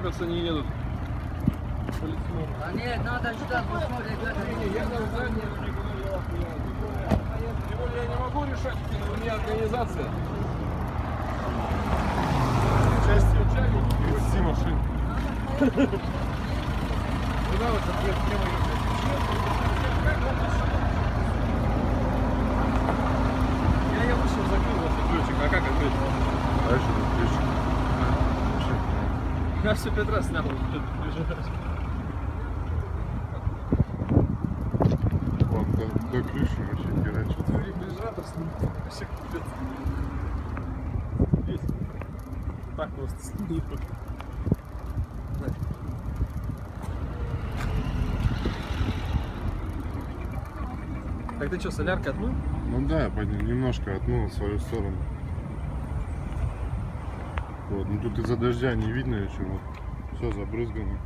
чокаться не едут. А нет, надо ждать, посмотреть. Я даже задние тем более я не могу решать, у меня организация. Части 30 машин. Куда вот ответ Я вышел, закрыл этот ключик, а как открыть? Дальше ключик. Я все 5 раз снял. Вон до крыши вообще херачит. Регулятор снимает. Вообще капец. Здесь. Так просто снимет. Так ты что, солярка отмыл? Ну да, немножко отмыл в свою сторону. Вот, ну тут из-за дождя не видно еще, вот. Все забрызгано.